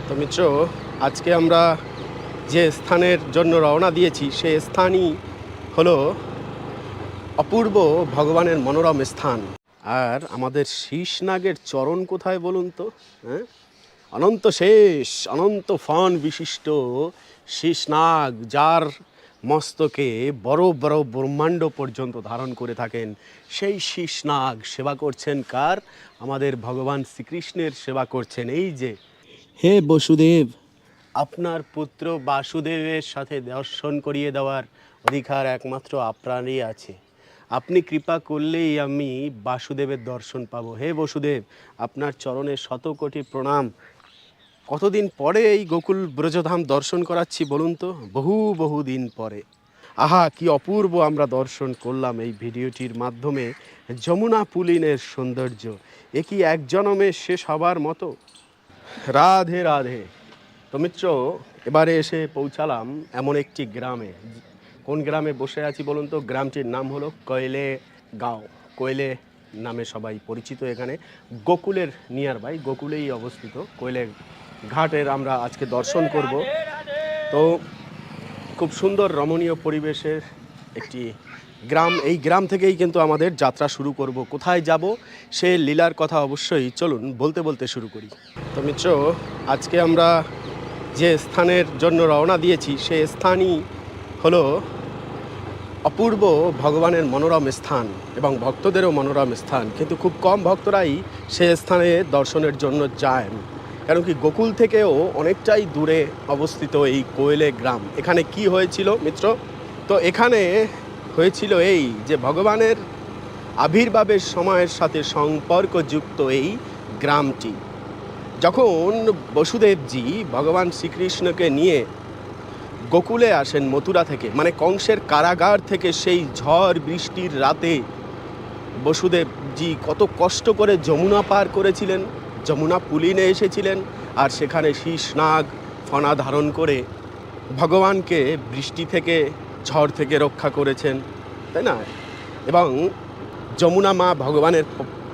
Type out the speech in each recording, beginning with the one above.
তো মিত্র, আজকে আমরা যে স্থানের জন্য রওনা দিয়েছি সেই স্থানই হলো অপূর্ব ভগবানের মনোরম স্থান। আর আমাদের শীর্ষনাগের চরণ কোথায় বলুন তো? হ্যাঁ, অনন্ত শেষ অনন্ত ফণ বিশিষ্ট শীর্ষনাগ, যার মস্তকে বড় বড় ব্রহ্মাণ্ড পর্যন্ত ধারণ করে থাকেন, সেই শীর্ষনাগ সেবা করছেন কার? আমাদের ভগবান শ্রীকৃষ্ণের সেবা করছেন। এই যে, হে বসুদেব, আপনার পুত্র বাসুদেবের সাথে দর্শন করিয়ে দেওয়ার অধিকার একমাত্র আপনারই আছে। আপনি কৃপা করলেই আমি বাসুদেবের দর্শন পাবো। হে বসুদেব, আপনার চরণে শত কোটি প্রণাম। কতদিন পরে এই গোকুল ব্রজধাম দর্শন করাচ্ছি বলুন তো? বহু দিন পরে। আহা, কি অপূর্ব আমরা দর্শন করলাম এই ভিডিওটির মাধ্যমে যমুনা পুলিনের সৌন্দর্য। এ কি এক জনমে শেষ হবার মতো? রাধে রাধে। তো মিত্র, এবারে এসে পৌঁছালাম এমন একটি গ্রামে। কোন গ্রামে বসে আছি বলুন তো? গ্রামটির নাম হলো কয়লে গাঁও। কয়লে নামে সবাই পরিচিত। এখানে গোকুলের নিয়ার বাই, গোকুলেই অবস্থিত কয়লে ঘাটের আমরা আজকে দর্শন করব। তো খুব সুন্দর রমণীয় পরিবেশের একটি গ্রাম। এই গ্রাম থেকেই কিন্তু আমাদের যাত্রা শুরু করব। কোথায় যাব সে লীলার কথা অবশ্যই চলুন বলতে বলতে শুরু করি। তো মিত্র, আজকে আমরা যে স্থানের জন্য রওনা দিয়েছি সেই স্থানই হলো অপূর্ব ভগবানের মনোরম স্থান এবং ভক্তদেরও মনোরম স্থান। কিন্তু খুব কম ভক্তরাই সে স্থানে দর্শনের জন্য যায়, কারণ কি গোকুল থেকেও অনেকটাই দূরে অবস্থিত এই কোয়েলে গ্রাম। এখানে কি হয়েছিল মিত্র? তো এখানে হয়েছিল এই যে ভগবানের আবির্ভাবের সময়ের সাথে সম্পর্কযুক্ত এই গ্রামটি। যখন বসুদেবজি ভগবান শ্রীকৃষ্ণকে নিয়ে গোকুলে আসেন মথুরা থেকে, মানে কংসের কারাগার থেকে, সেই ঝড় বৃষ্টির রাতে বসুদেবজি কত কষ্ট করে যমুনা পার করেছিলেন, যমুনা পুলিনে এসেছিলেন, আর সেখানে শীর্ষনাগ ফণা ধারণ করে ভগবানকে বৃষ্টি থেকে, ঝড় থেকে রক্ষা করেছেন, তাই না? এবং যমুনা মা ভগবানের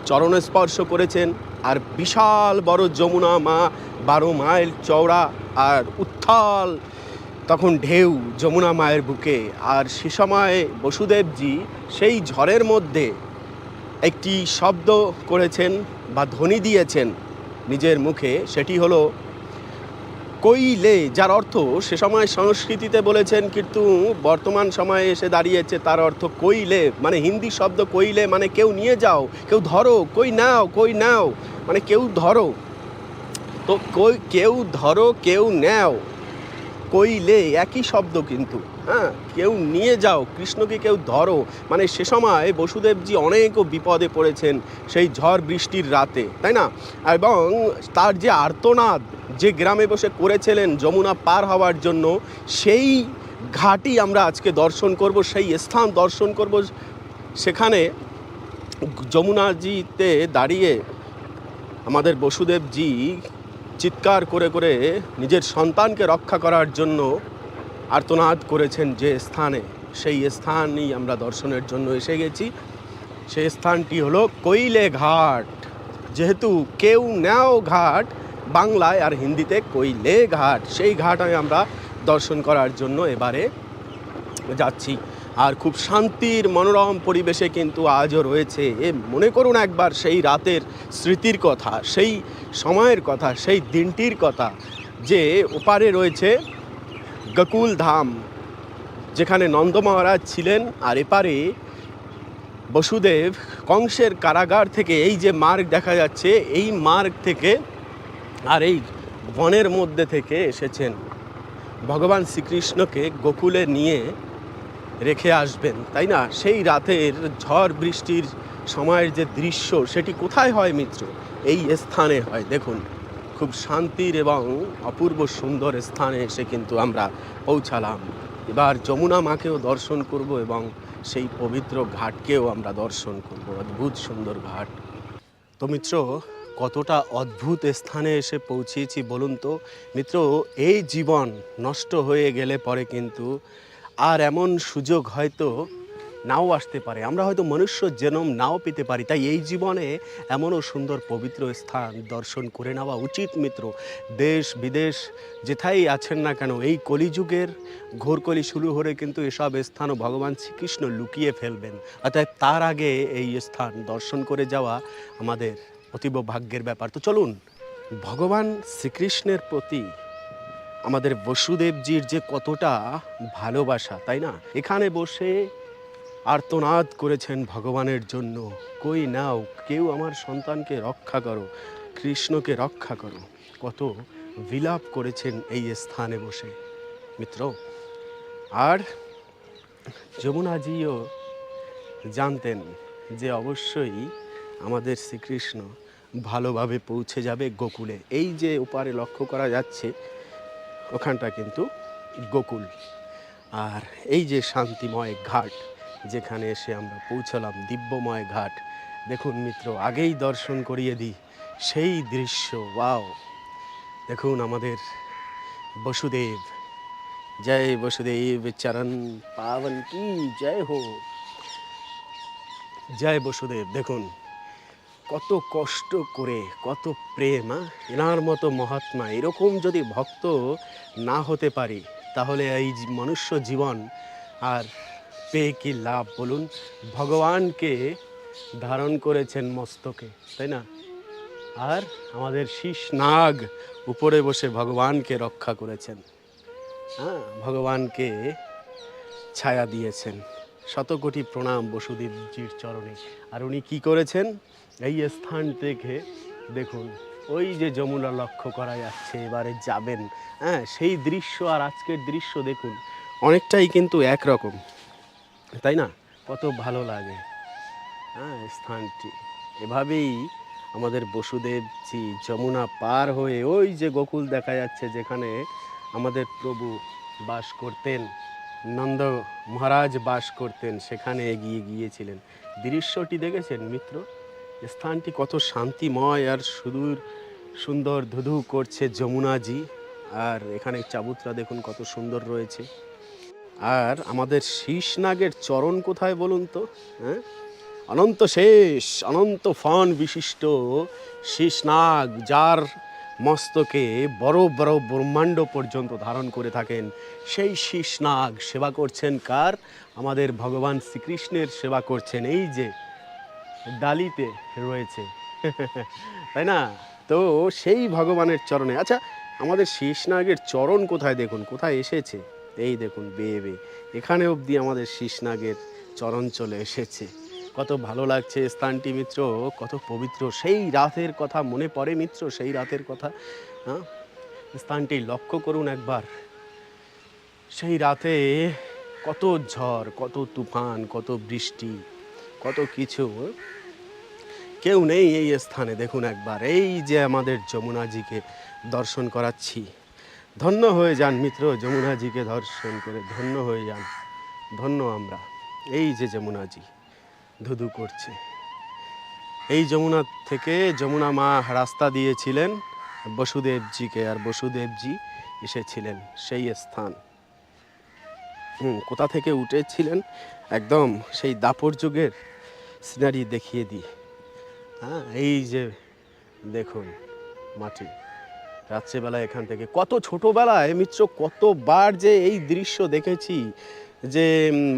চরণ স্পর্শ করেছেন। আর বিশাল বড় যমুনা মা 12 মাইল চওড়া আর উত্থাল তখন ঢেউ যমুনা মায়ের বুকে। আর সে সময় বসুদেবজি সেই ঝড়ের মধ্যে একটি শব্দ করেছেন বা ধ্বনি দিয়েছেন নিজের মুখে, সেটি হলো কৈলে, যার অর্থ সে সময় সংস্কৃতিতে বলেছেন, কিন্তু বর্তমান সময়ে এসে দাঁড়িয়েছে তার অর্থ কৈলে, মানে হিন্দি শব্দ কৈলে মানে কেউ নিয়ে যাও, কেউ ধরো, কই নাও মানে কেউ ধরো। তো কেউ ধরো, কেউ নেও, কৈলে একই শব্দ কিন্তু। হ্যাঁ, কেউ নিয়ে যাও, কৃষ্ণকে কেউ ধরো, মানে সে সময় বসুদেবজি অনেক বিপদে পড়েছেন সেই ঝড় বৃষ্টির রাতে, তাই না? এবং তার যে আর্তনাদ যে গ্রামে বসে করেছিলেন যমুনা পার হওয়ার জন্য, সেই ঘাটই আমরা আজকে দর্শন করব, সেই স্থান দর্শন করব। সেখানে যমুনাজিতে দাঁড়িয়ে আমাদের বসুদেবজি চিৎকার করে করে নিজের সন্তানকে রক্ষা করার জন্য আর্তনাদ করেছেন যে স্থানে, সেই স্থানই আমরা দর্শনের জন্য এসে গেছি। সেই স্থানটি হলো কৈলে ঘাট। যেহেতু কেউ নেও ঘাট বাংলায়, আর হিন্দিতে কৈলে ঘাট, সেই ঘাটে আমরা দর্শন করার জন্য এবারে যাচ্ছি। আর খুব শান্তির মনোরম পরিবেশে কিন্তু আজও রয়েছে। মনে করুন একবার সেই রাতের স্মৃতির কথা, সেই সময়ের কথা, সেই দিনটির কথা, যে ওপারে রয়েছে গোকুল ধাম, যেখানে নন্দ মহারাজ ছিলেন, আর এপারে বসুদেব কংসের কারাগার থেকে, এই যে মার্গ দেখা যাচ্ছে, এই মার্গ থেকে আর এই বনের মধ্যে থেকে এসেছেন ভগবান শ্রীকৃষ্ণকে গোকুলে নিয়ে রেখে আসবেন, তাই না? সেই রাতের ঝড় বৃষ্টির সময়ের যে দৃশ্য, সেটি কোথায় হয় মিত্র? এই স্থানে হয়। দেখুন, খুব শান্তির এবং অপূর্ব সুন্দর স্থানে এসে কিন্তু আমরা পৌঁছালাম। এবার যমুনা মাকেও দর্শন করব এবং সেই পবিত্র ঘাটকেও আমরা দর্শন করব। অদ্ভুত সুন্দর ঘাট। তো মিত্র, কতটা অদ্ভুত স্থানে এসে পৌঁছেছি বলুন তো? মিত্র, এই জীবন নষ্ট হয়ে গেলে পরে কিন্তু আর এমন সুযোগ হয়তো নাও আসতে পারে, আমরা হয়তো মনুষ্য জনম নাও পেতে পারি। তাই এই জীবনে এমনও সুন্দর পবিত্র স্থান দর্শন করে নেওয়া উচিত মিত্র। দেশ বিদেশ যেথায় আছেন না কেন, এই কলিযুগের ঘোরকলি শুরু হলে কিন্তু এসব স্থানও ভগবান শ্রীকৃষ্ণ লুকিয়ে ফেলবেন। অর্থাৎ তার আগে এই স্থান দর্শন করে যাওয়া আমাদের অতীব ভাগ্যের ব্যাপার। তো চলুন, ভগবান শ্রীকৃষ্ণের প্রতি আমাদের বসুদেবজির যে কতটা ভালোবাসা, তাই না? এখানে বসে আর্তনাদ করেছেন ভগবানের জন্য, কই নাও কেউ আমার সন্তানকে রক্ষা করো, কৃষ্ণকে রক্ষা করো। কত বিলাপ করেছেন এই স্থানে বসে মিত্র। আর যমুনাজিও জানতেন যে অবশ্যই আমাদের শ্রীকৃষ্ণ ভালোভাবে পৌঁছে যাবে গোকুলে। এই যে ওপারে লক্ষ্য করা যাচ্ছে ওখানটা কিন্তু গোকুল। আর এই যে শান্তিময় ঘাট যেখানে এসে আমরা পৌঁছলাম, দিব্যময় ঘাট, দেখুন মিত্র, আগেই দর্শন করিয়ে দিই সেই দৃশ্য। ওয়াও, দেখুন আমাদের বসুদেব, জয় বসুদেব চরণ পাবন কি জয় হো, জয় বসুদেব। দেখুন কত কষ্ট করে, কত প্রেম, এনার মতো মহাত্মা, এরকম যদি ভক্ত না হতে পারি তাহলে এই মনুষ্য জীবন আর পেয়ে কি লাভ বলুন? ভগবানকে ধারণ করেছেন মস্তকে, তাই না? আর আমাদের শীষ নাগ উপরে বসে ভগবানকে রক্ষা করেছেন, হ্যাঁ, ভগবানকে ছায়া দিয়েছেন। শতকোটি প্রণাম বসুদেবজির চরণে। আর উনি কী করেছেন? এই স্থান থেকে দেখুন ওই যে যমুনা লক্ষ্য করা যাচ্ছে, এবারে যাবেন, হ্যাঁ, সেই দৃশ্য আর আজকের দৃশ্য দেখুন অনেকটাই কিন্তু একরকম, তাই না? কত ভালো লাগে, হ্যাঁ, স্থানটি। এভাবেই আমাদের বসুদেবজি যমুনা পার হয়ে ওই যে গোকুল দেখা যাচ্ছে যেখানে আমাদের প্রভু বাস করতেন, নন্দ মহারাজ বাস করতেন, সেখানে এগিয়ে গিয়েছিলেন। দৃশ্যটি দেখেছেন মিত্র? স্থানটি কত শান্তিময় আর সুদূর সুন্দর ধুধু করছে যমুনাজি। আর এখানে চাবুতরা দেখুন কত সুন্দর রয়েছে। আর আমাদের শীষনাগের চরণ কোথায় বলুন তো? হ্যাঁ, অনন্ত শেষ, অনন্ত ফণ বিশিষ্ট শীষনাগ, যার মস্তকে বড় বড় ব্রহ্মাণ্ড পর্যন্ত ধারণ করে থাকেন, সেই শীষনাগ সেবা করছেন কার? আমাদের ভগবান শ্রীকৃষ্ণের সেবা করছেন। এই যে ডালিতে রয়েছে তাই না? তো সেই ভগবানের চরণে, আচ্ছা আমাদের শীষনাগের চরণ কোথায় দেখুন, কোথায় এসেছে? এই দেখুন বেয়ে বেয়ে এখানে অবধি আমাদের শীষনাগের চরণ চলে এসেছে। কত ভালো লাগছে স্থানটি মিত্র, কত পবিত্র। সেই রাতের কথা মনে পড়ে মিত্র, সেই রাতের কথা। হ্যাঁ, স্থানটি লক্ষ্য করুন একবার। সেই রাতে কত ঝড়, কত তুফান, কত বৃষ্টি, কত কিছু, কেউ নেই এই স্থানে। দেখুন একবার, এই যে আমাদের যমুনাজিকে দর্শন করাচ্ছি, ধন্য হয়ে যান মিত্র, যমুনাজিকে দর্শন করে ধন্য হয়ে যান, ধন্য আমরা। এই যে যমুনাজি ধুধু করছে, এই যমুনা থেকে যমুনা মা রাস্তা দিয়েছিলেন বসুদেবজিকে, আর বসুদেবজি এসেছিলেন সেই স্থান। কোথা থেকে উঠেছিলেন একদম সেই দাপর যুগের সিনারি দেখিয়ে দিই। হ্যাঁ, এই যে দেখুন মাটি, রাত্রেবেলা এখান থেকে, কত ছোটোবেলায় মিত্র কতবার যে এই দৃশ্য দেখেছি, যে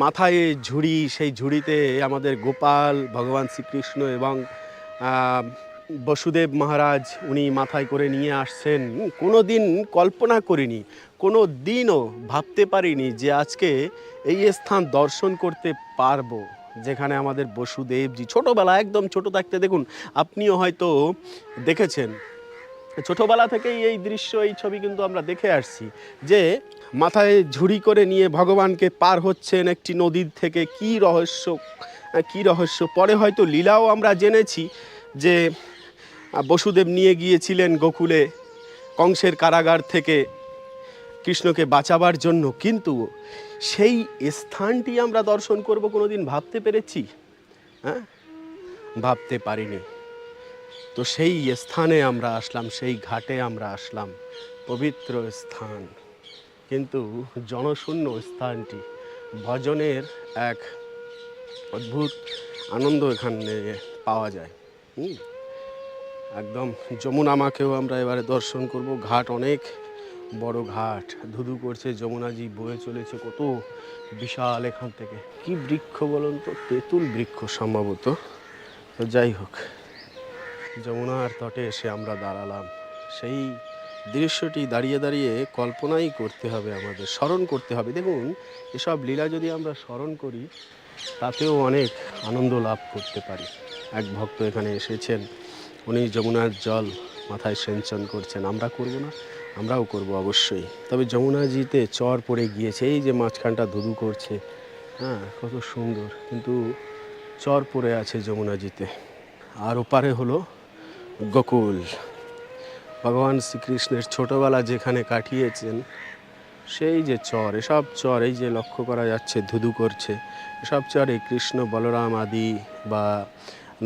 মাথায় ঝুড়ি, সেই ঝুড়িতে আমাদের গোপাল, ভগবান শ্রীকৃষ্ণ এবং বসুদেব মহারাজ উনি মাথায় করে নিয়ে আসছেন। কোনো দিন কল্পনা করিনি, কোনো দিনও ভাবতে পারিনি যে আজকে এই স্থান দর্শন করতে পারবো, যেখানে আমাদের বসুদেবজি ছোটোবেলা, একদম ছোটো থাকতে, দেখুন আপনিও হয়তো দেখেছেন, ছোটোবেলা থেকেই এই দৃশ্য, এই ছবি কিন্তু আমরা দেখে আসছি, যে মাথায় ঝুড়ি করে নিয়ে ভগবানকে পার হচ্ছেন একটি নদীর থেকে। কি রহস্য, কি রহস্য! পরে হয়তো লীলাও আমরা জেনেছি যে বসুদেব নিয়ে গিয়েছিলেন গোকুলে কংসের কারাগার থেকে কৃষ্ণকে বাঁচাবার জন্য, কিন্তু সেই স্থানটি আমরা দর্শন করব কোনোদিন ভাবতে পেরেছি? হ্যাঁ, ভাবতে পারিনি। তো সেই স্থানে আমরা আসলাম, সেই ঘাটে আমরা আসলাম, পবিত্র স্থান, কিন্তু জনশূন্য স্থানটি। ভজনের এক অদ্ভুত আনন্দ এখানে পাওয়া যায়। হুম, একদম যমুনা মাকেও আমরা এবারে দর্শন করব। ঘাট অনেক বড় ঘাট, ধুধু করছে, যমুনাজি বয়ে চলেছে কত বিশাল এখান থেকে। কি বৃক্ষ বলুন তো, তেঁতুল বৃক্ষ সম্ভবত। তো যাই হোক, যমুনার তটে এসে আমরা দাঁড়ালাম। সেই দৃশ্যটি দাঁড়িয়ে দাঁড়িয়ে কল্পনাই করতে হবে, আমাদের স্মরণ করতে হবে। দেখুন, এসব লীলা যদি আমরা স্মরণ করি তাতেও অনেক আনন্দ লাভ করতে পারি। এক ভক্ত এখানে এসেছেন, উনি যমুনার জল মাথায় সিঞ্চন করছেন। আমরা করব না? আমরাও করব অবশ্যই। তবে যমুনাজিতে চর পড়ে গিয়েছে, এই যে মাঝখানটা ধুধু করছে, হ্যাঁ কত সুন্দর, কিন্তু চর পড়ে আছে যমুনাজিতে। আর ওপারে হলো গোকুল, ভগবান শ্রীকৃষ্ণের ছোটোবেলা যেখানে কাটিয়েছেন সেই যে চর, এসব চর এই যে লক্ষ্য করা যাচ্ছে ধুধু করছে, এসব চরে কৃষ্ণ বলরাম আদি বা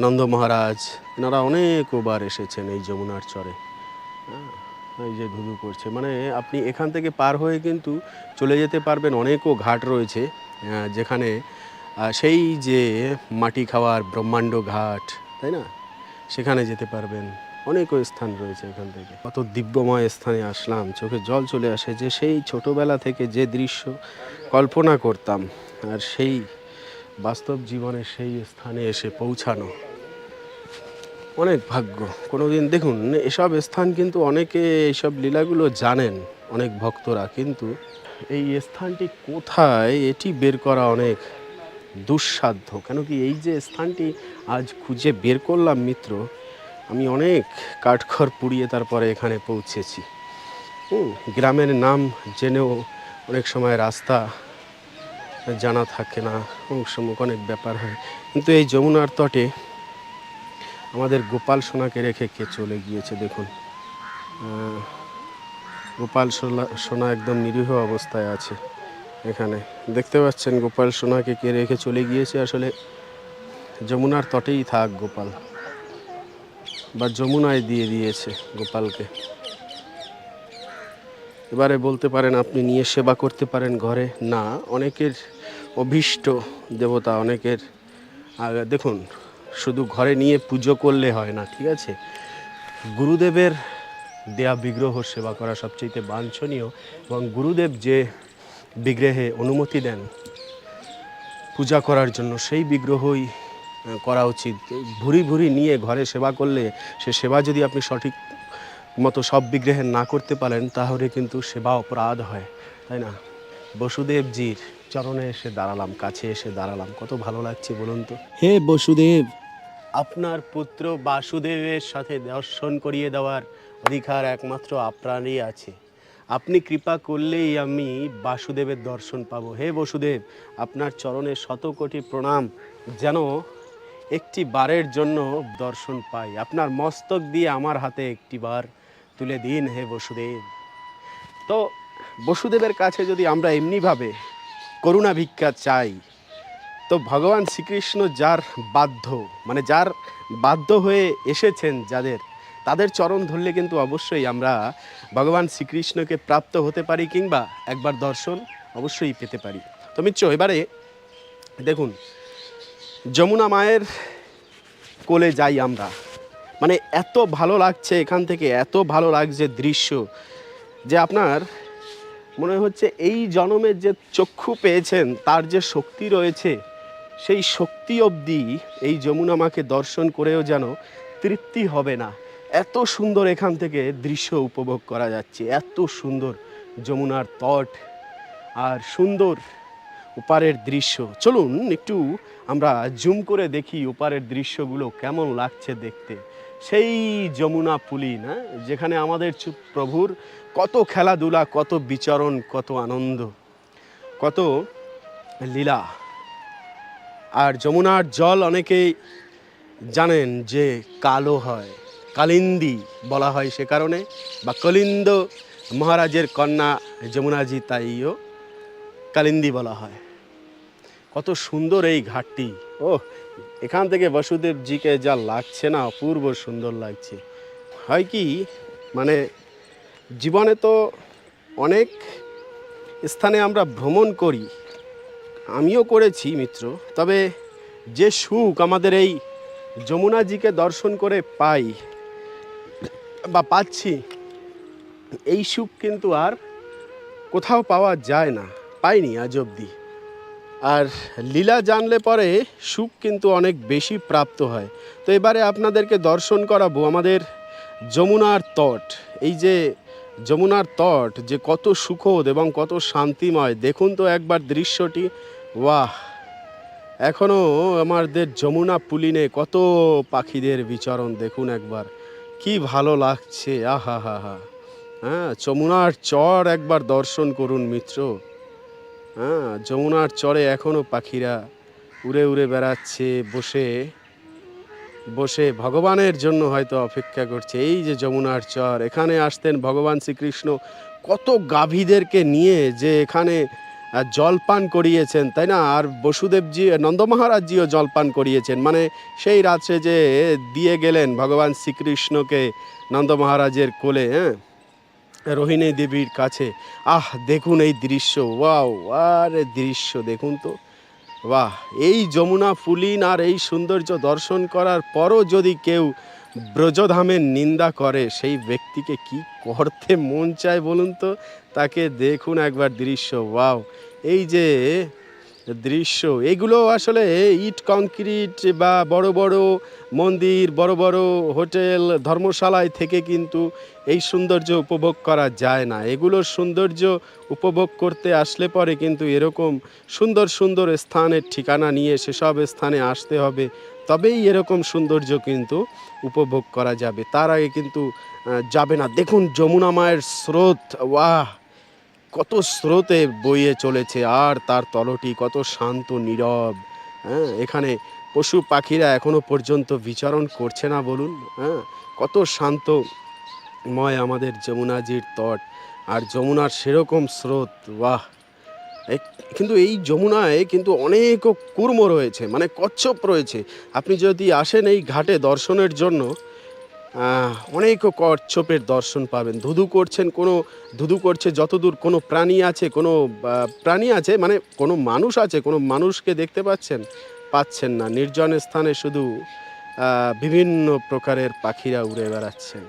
নন্দ মহারাজ এনারা অনেকবার এসেছেন এই যমুনার চরে। এই যে ধুধু করছে, মানে আপনি এখান থেকে পার হয়ে কিন্তু চলে যেতে পারবেন। অনেকও ঘাট রয়েছে যেখানে সেই যে মাটি খাওয়ার ব্রহ্মাণ্ড ঘাট, তাই না, সেখানে যেতে পারবেন। অনেকও স্থান রয়েছে এখান থেকে। কত দিব্যময় স্থানে আসলাম, চোখে জল চলে আসে যে সেই ছোটোবেলা থেকে যে দৃশ্য কল্পনা করতাম, আর সেই বাস্তব জীবনে সেই স্থানে এসে পৌঁছানো অনেক ভাগ্য। কোনো দিন দেখুন, এসব স্থান কিন্তু অনেকে এইসব লীলাগুলো জানেন, অনেক ভক্তরা, কিন্তু এই স্থানটি কোথায় এটি বের করা অনেক দুঃসাধ্য। কেন কি, এই যে স্থানটি আজ খুঁজে বের করলাম মিত্র, আমি অনেক কাঠখড় পুড়িয়ে তারপরে এখানে পৌঁছেছি। গ্রামের নাম জেনেও অনেক সময় রাস্তা জানা থাকে না, অনেক ব্যাপার হয়। কিন্তু এই যমুনার তটে আমাদের গোপাল সোনাকে রেখে কে চলে গিয়েছে দেখুন। গোপাল সোনা একদম নিরীহ অবস্থায় আছে এখানে, দেখতে পাচ্ছেন গোপাল সোনাকে কে রেখে চলে গিয়েছে। আসলে যমুনার তটেই থাক গোপাল, বা যমুনায় দিয়ে দিয়েছে গোপালকে। এবারে বলতে পারেন আপনি নিয়ে সেবা করতে পারেন ঘরে, না, অনেকের অভীষ্ট দেবতা, অনেকের দেখুন শুধু ঘরে নিয়ে পুজো করলে হয় না, ঠিক আছে, গুরুদেবের দেয়া বিগ্রহ সেবা করা সবচেয়ে বাঞ্ছনীয়, এবং গুরুদেব যে বিগ্রহে অনুমতি দেন পূজা করার জন্য সেই বিগ্রহই করা উচিত। ভুরি ভুরি নিয়ে ঘরে সেবা করলে সে সেবা যদি আপনি সঠিক মতো সব বিগ্রহের না করতে পারেন তাহলে কিন্তু সেবা অপরাধ হয়, তাই না। বসুদেবজির চরণে এসে দাঁড়ালাম, কাছে এসে দাঁড়ালাম, কত ভালো লাগছে বলুন তো। হে বসুদেব, আপনার পুত্র বাসুদেবের সাথে দর্শন করিয়ে দেওয়ার অধিকার একমাত্র আপনারই আছে। আপনি কৃপা করলেই আমি বাসুদেবের দর্শন পাব। হে বসুদেব, আপনার চরণে শত কোটি প্রণাম, যেন একটি বারের জন্য দর্শন পাই। আপনার মস্তক দিয়ে আমার হাতে একটি বার তুলে দিন হে বসুদেব। তো বসুদেবের কাছে যদি আমরা এমনিভাবে করুণা ভিক্ষা চাই, তো ভগবান শ্রীকৃষ্ণ যার বাধ্য, মানে যার বাধ্য হয়ে এসেছেন তাদের চরণ ধরলে কিন্তু অবশ্যই আমরা ভগবান শ্রীকৃষ্ণকে প্রাপ্ত হতে পারি, কিংবা একবার দর্শন অবশ্যই পেতে পারি। তো মিত্র, এবারে দেখুন যমুনা মায়ের কোলে যাই আমরা, মানে এত ভালো লাগছে এখান থেকে, এত ভালো লাগছে দৃশ্য, যে আপনার মনে হচ্ছে এই জনমের যে চক্ষু পেয়েছেন তার যে শক্তি রয়েছে, সেই শক্তি অবধি এই যমুনা মাকে দর্শন করেও যেন তৃপ্তি হবে না। এত সুন্দর এখান থেকে দৃশ্য উপভোগ করা যাচ্ছে, এত সুন্দর যমুনার তট আর সুন্দর ওপারের দৃশ্য। চলুন একটু আমরা জুম করে দেখি ওপারের দৃশ্যগুলো কেমন লাগছে দেখতে। সেই যমুনা পুলি না, যেখানে আমাদের প্রভুর কত খেলাধুলা, কত বিচরণ, কত আনন্দ, কত লীলা। আর যমুনার জল অনেকেই জানেন যে কালো হয়, কালিন্দী বলা হয় সে কারণে, বা কলিন্দ মহারাজের কন্যা যমুনাজি, তাইও কালিন্দী বলা হয়। কত সুন্দর এই ঘাটটি, ও এখান থেকে বসুদেবজিকে যা লাগছে না, অপূর্ব সুন্দর লাগছে। হয় কি, মানে জীবনে তো অনেক স্থানে আমরা ভ্রমণ করি, আমিও করেছি মিত্র, তবে যে সুখ আমাদের এই যমুনাজিকে দর্শন করে পাই বা পাচ্ছি, এই সুখ কিন্তু আর কোথাও পাওয়া যায় না, পাইনি আজ অবধি। আর লীলা জানলে পরে সুখ কিন্তু অনেক বেশি প্রাপ্ত হয়। তো এবারে আপনাদেরকে দর্শন করাবো আমাদের যমুনার তট। এই যে যমুনার তট যে কত সুখদ এবং কত শান্তিময়, দেখুন তো একবার দৃশ্যটি। বাহ! এখনও আমাদের যমুনা পুলিনে কত পাখিদের বিচরণ দেখুন একবার, কি ভালো লাগছে। আহা হা হা। হ্যাঁ, যমুনার চর একবার দর্শন করুন মিত্র। হ্যাঁ, যমুনার চরে এখনও পাখিরা উড়ে উড়ে বেড়াচ্ছে, বসে বসে ভগবানের জন্য হয়তো অপেক্ষা করছে। এই যে যমুনার চর, এখানে আসতেন ভগবান শ্রীকৃষ্ণ কত গাভীদেরকে নিয়ে, যে এখানে জলপান করিয়েছেন, তাই না? আর বসুদেবজি, নন্দ মহারাজজিও জলপান করিয়েছেন, মানে সেই রাত্রে যে দিয়ে গেলেন ভগবান শ্রীকৃষ্ণকে নন্দ মহারাজের কোলে, হ্যাঁ, রোহিণী দেবীর কাছে। আহ, দেখুন এই দৃশ্য, ওয়াও! আরে দৃশ্য দেখুন তো, বাহ! এই যমুনা পুলিন আর এই সৌন্দর্য দর্শন করার পরও যদি কেউ ব্রজধামের নিন্দা করে, সেই ব্যক্তিকে কি করতে মন চায় বলুন তো? তাকে দেখুন একবার দৃশ্য, ওয়াও! এই যে দৃশ্য, এগুলো আসলে ইট কংক্রিট বা বড় বড় মন্দির, বড় বড় হোটেল, ধর্মশালায় থেকে কিন্তু এই সৌন্দর্য উপভোগ করা যায় না। এগুলোর সৌন্দর্য উপভোগ করতে আসলে পরে কিন্তু এরকম সুন্দর সুন্দর স্থানের ঠিকানা নিয়ে সেসব স্থানে আসতে হবে, তবেই এরকম সৌন্দর্য কিন্তু উপভোগ করা যাবে। তার আগে কিন্তু যাবে না। দেখুন যমুনা মায়ের স্রোত, ওয়াহ! কত স্রোতে বইয়ে চলেছে, আর তার তলটি কত শান্ত নীরব। হ্যাঁ, এখানে পশু পাখিরা এখনো পর্যন্ত বিচরণ করছে না বলুন? হ্যাঁ, কত শান্তময় আমাদের যমুনাজির তট, আর যমুনার সেরকম স্রোত, বাহ! কিন্তু এই যমুনায় কিন্তু অনেক কুর্ম রয়েছে, মানে কচ্ছপ রয়েছে। আপনি যদি আসেন এই ঘাটে দর্শনের জন্য, অনেক কচ্ছপের দর্শন পাবেন। ধুধু করছে যতদূর কোনো প্রাণী আছে, প্রাণী আছে মানে কোনো মানুষ আছে, কোনো মানুষকে দেখতে পাচ্ছেন না। নির্জন স্থানে শুধু বিভিন্ন প্রকারের পাখিরা উড়ে বেড়াচ্ছেন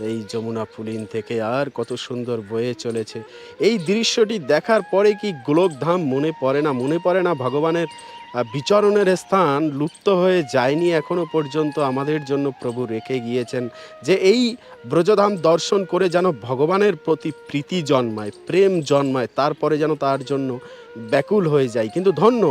এই যমুনা পুলিন থেকে, আর কত সুন্দর বয়ে চলেছে। এই দৃশ্যটি দেখার পরে কি গোলকধাম মনে পড়ে না ভগবানের বিচরণের স্থান লুপ্ত হয়ে যায়নি এখনো পর্যন্ত, আমাদের জন্য প্রভু রেখে গিয়েছেন, যে এই ব্রজধাম দর্শন করে যেন ভগবানের প্রতি প্রীতি জন্মায়, প্রেম জন্মায়, তারপরে যেন তার জন্য ব্যাকুল হয়ে যায়। কিন্তু ধন্য,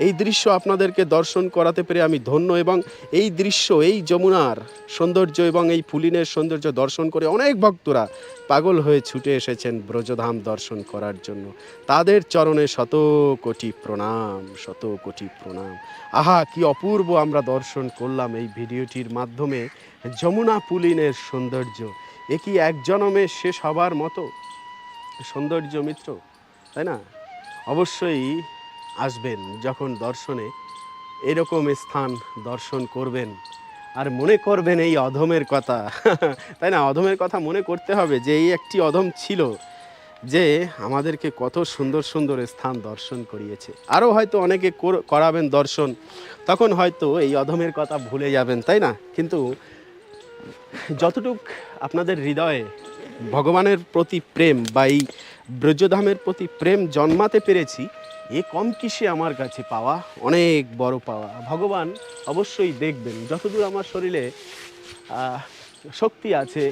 এই দৃশ্য আপনাদেরকে দর্শন করাতে পেরে আমি ধন্য। এবং এই দৃশ্য, এই যমুনার সৌন্দর্য এবং এই পুলিনের সৌন্দর্য দর্শন করে অনেক ভক্তরা পাগল হয়ে ছুটে এসেছেন ব্রজধাম দর্শন করার জন্য। তাদের চরণে শত কোটি প্রণাম, শত কোটি প্রণাম। আহা, কি অপূর্ব আমরা দর্শন করলাম এই ভিডিওটির মাধ্যমে যমুনা পুলিনের সৌন্দর্য। এ কি এক জনমে শেষ হবার মতো সৌন্দর্য মিত্র, তাই না? অবশ্যই আসবেন যখন দর্শনে এরকম স্থান দর্শন করবেন, আর মনে করবেন এই অধমের কথা তাই না? অধমের কথা মনে করতে হবে যে এই একটি অধম ছিল, যে আমাদেরকে কত সুন্দর সুন্দর স্থান দর্শন করিয়েছে। আরও হয়তো অনেকে করাবেন দর্শন, তখন হয়তো এই অধমের কথা ভুলে যাবেন, তাই না? কিন্তু যতটুক আপনাদের হৃদয়ে ভগবানের প্রতি প্রেম বা এই ব্রজধামের প্রতি প্রেম জন্মাতে পেরেছি, এ কম কিসে আমার কাছে পাওয়া, অনেক বড় পাওয়া। ভগবান অবশ্যই দেখবেন, যতদূর আমার শরীরে শক্তি আছে,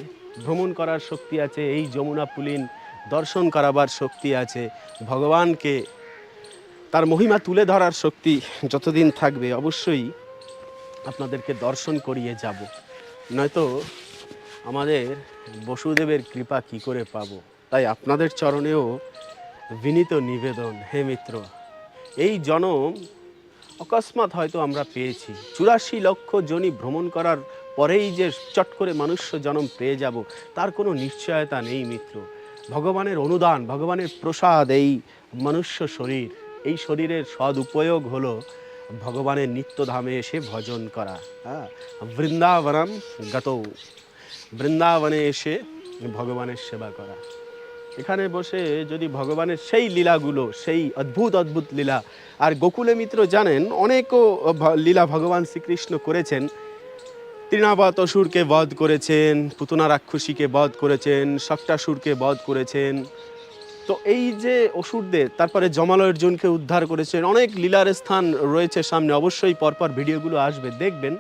ভ্রমণ করার শক্তি আছে, এই যমুনা পুলিন দর্শন করাবার শক্তি আছে, ভগবানকে তার মহিমা তুলে ধরার শক্তি যতদিন থাকবে, অবশ্যই আপনাদেরকে দর্শন করিয়ে যাব। নয়তো আমাদের বসুদেবের কৃপা কি করে পাবো? তাই আপনাদের চরণেও বিনীত নিবেদন, হে মিত্র, এই জনম অকস্মাৎ হয়তো আমরা পেয়েছি, 84 লক্ষ জনি ভ্রমণ করার পরেই যে চট করে মনুষ্য জন্ম পেয়ে যাব, তার কোনো নিশ্চয়তা নেই মিত্র। ভগবানের অনুদান, ভগবানের প্রসাদ এই মনুষ্য শরীর, এই শরীরের সদুপয়োগ হলো ভগবানের নিত্যধামে এসে ভজন করা। হ্যাঁ, বৃন্দাবনম গত, বৃন্দাবনে এসে ভগবানের সেবা করা। এখানে বসে যদি ভগবানের সেই লীলাগুলো, সেই অদ্ভুত অদ্ভুত লীলা, আর গোকুলে মিত্র জানেন অনেকও লীলা ভগবান শ্রীকৃষ্ণ করেছেন। তৃণাবত অসুরকে বধ করেছেন, পুতনা রাক্ষসীকে বধ করেছেন, শক্টাসুরকে বধ করেছেন। তো এই যে অসুরদের, তারপরে জমাল অর্জুনকে উদ্ধার করেছেন, অনেক লীলার স্থান রয়েছে সামনে, অবশ্যই পরপর ভিডিওগুলো আসবে, দেখবেন।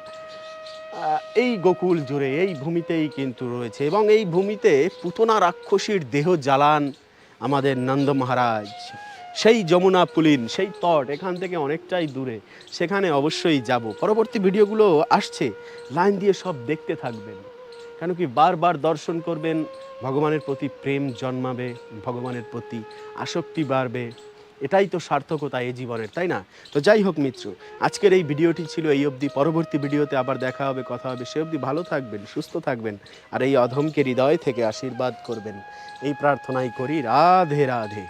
এই গোকুল জুড়ে এই ভূমিতেই কিন্তু রয়েছে, এবং এই ভূমিতে পুতনা রাক্ষসীর দেহ জ্বালান আমাদের নন্দ মহারাজ। সেই যমুনা পুলিন, সেই তট এখান থেকে অনেকটাই দূরে, সেখানে অবশ্যই যাব। পরবর্তী ভিডিওগুলো আসছে, লাইন দিয়ে সব দেখতে থাকবেন, কেন কি বারবার দর্শন করবেন, ভগবানের প্রতি প্রেম জন্মাবে, ভগবানের প্রতি আসক্তি বাড়বে। এটাই তো সার্থকতা এই জীবনের, তাই না? তো যাই হোক মিত্র, আজকের এই ভিডিওটি ছিল এই অবধি। পরবর্তী ভিডিওতে আবার দেখা হবে, কথা হবে। সে অবধি ভালো থাকবেন, সুস্থ থাকবেন, আর এই অধমকে হৃদয় থেকে আশীর্বাদ করবেন, এই প্রার্থনাই করি। রাধে রাধে।